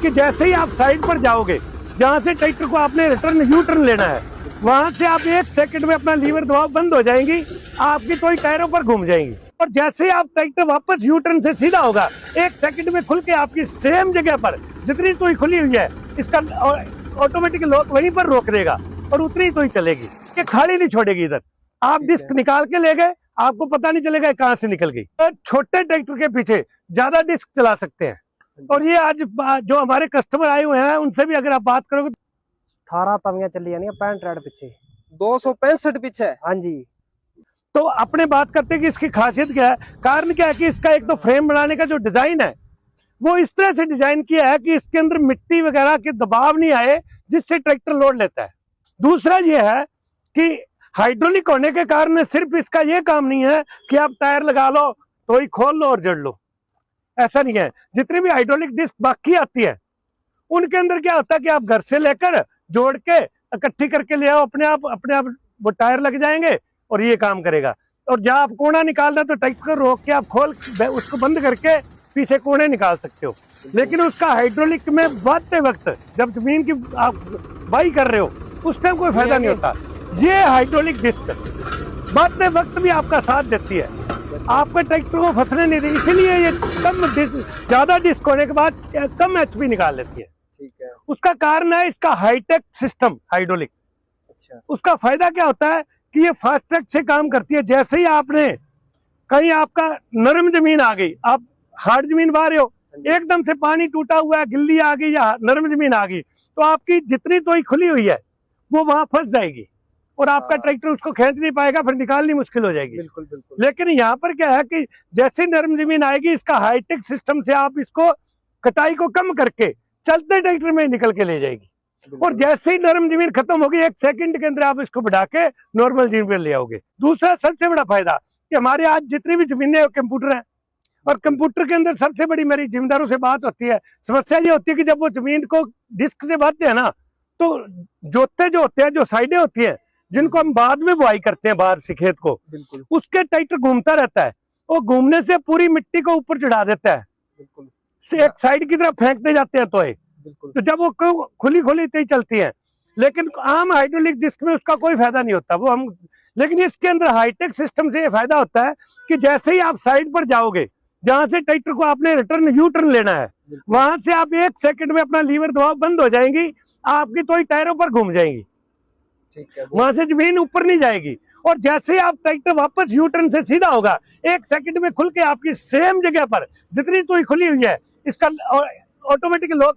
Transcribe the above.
कि जैसे ही आप साइड पर जाओगे, जहां से ट्रैक्टर को आपने यू टर्न लेना है, वहां से आप 1 सेकंड में अपना लीवर दबाव बंद हो जाएंगी, आपकी टोई टायरों पर घूम जाएंगी। और जैसे ही आप ट्रैक्टर वापस यू टर्न से सीधा होगा, 1 सेकंड में खुल के आपकी सेम जगह पर जितनी टोई खुली हुई है, इसका ऑटोमेटिक लॉक वहीं पर रोक देगा और उतनी टोई चलेगी, ये खाली नहीं छोड़ेगी। इधर आप डिस्क निकाल के ले गए, आपको पता नहीं चलेगा कहां से निकल गई। तो छोटे ट्रैक्टर के पीछे ज्यादा डिस्क चला सकते हैं। और ये आज जो हमारे कस्टमर आए हुए हैं, उनसे भी अगर आप बात करोगे, 18 तवियां चली जानी 65 रेड पीछे, 265 पीछे। हाँ जी। तो अपने बात करते हैं कि इसकी खासियत क्या है। कारण क्या है कि इसका एक तो फ्रेम बनाने का जो डिजाइन है, वो इस तरह से डिजाइन किया है कि इसके अंदर मिट्टी वगैरह के दबाव नहीं आए, जिससे ट्रैक्टर लोड लेता है। दूसरा ये है कि हाइड्रोलिक होने के कारण सिर्फ इसका ये काम नहीं है कि आप टायर लगा लो तो ही खोल लो और जड़ लो, ऐसा नहीं है। जितनी भी हाइड्रोलिक डिस्क बाकी आती है, उनके अंदर क्या होता है कि आप घर से लेकर जोड़ के इकट्ठी करके ले आओ, अपने आप वो टायर लग जाएंगे और ये काम करेगा। और जहाँ आप कोना निकालना तो ट्रैक्टर को रोक के आप खोल उसको बंद करके पीछे कोने निकाल सकते हो। लेकिन उसका हाइड्रोलिक में बढ़ते वक्त जब जमीन की आप बाई कर रहे हो, उस टाइम कोई फायदा नहीं होता। ये हाइड्रोलिक डिस्क बढ़ते वक्त भी आपका साथ देती है, आपका ट्रैक्टर को फंसने नहीं देती। इसीलिए ये ज्यादा डिस्क होने के बाद कम एचपी निकाल लेती है। ठीक है। उसका कारण है इसका हाईटेक सिस्टम हाइड्रोलिक। अच्छा। उसका फायदा क्या होता है कि ये फास्ट ट्रैक से काम करती है। जैसे ही आपने कहीं आपका नरम जमीन आ गई, आप हार्ड जमीन बा रहे हो, एकदम से पानी टूटा हुआ है, गिल्ली आ गई या नरम जमीन आ गई, तो आपकी जितनी टोई खुली हुई है वो वहां फंस जाएगी और आपका ट्रैक्टर उसको खींच नहीं पाएगा, फिर निकालनी मुश्किल हो जाएगी। बिल्कुल बिल्कुल। लेकिन यहाँ पर क्या है कि जैसे नरम जमीन आएगी, इसका हाईटेक सिस्टम से आप इसको कटाई को कम करके चलते ट्रैक्टर में निकल के ले जाएगी। और जैसे ही नरम जमीन खत्म होगी, 1 सेकंड के अंदर आप इसको बढ़ा के नॉर्मल जमीन पे ले आओगे। दूसरा सबसे बड़ा फायदा कि हमारे आज जितनी भी जमीनें हैं कंप्यूटर है, और कंप्यूटर के अंदर सबसे बड़ी मेरी जिम्मेदारों से बात होती है, समस्या ये होती है कि जब वो जमीन को डिस्क से बांधते हैं ना, तो जोते जो होते हैं, जो साइडें होती है, जिनको हम बाद में बुआई करते हैं बाहर से खेत को, बिल्कुल उसके ट्रैक्टर घूमता रहता है, वो घूमने से पूरी मिट्टी को ऊपर चढ़ा देता है, बिल्कुल से एक साइड की तरफ फेंकते जाते हैं टोए, तो जब वो खुली ही चलती है। लेकिन आम हाइड्रोलिक डिस्क में उसका कोई फायदा नहीं होता, वो हम। लेकिन इसके अंदर हाईटेक सिस्टम से ये फायदा होता है कि जैसे ही आप साइड पर जाओगे, जहां से ट्रैक्टर को आपने यू टर्न लेना है, वहां से आप 1 सेकंड में अपना लीवर दबाव बंद हो जाएंगी, आपकी टोई टायरों पर घूम जाएंगी। ठीक है। वहां से जमीन ऊपर नहीं जाएगी। और जैसे ही आप ट्रैक्टर वापस यू टर्न से सीधा होगा, 1 सेकंड में खुल के आपकी सेम जगह पर जितनी टोई खुली हुई है, इसका ऑटोमेटिक लॉक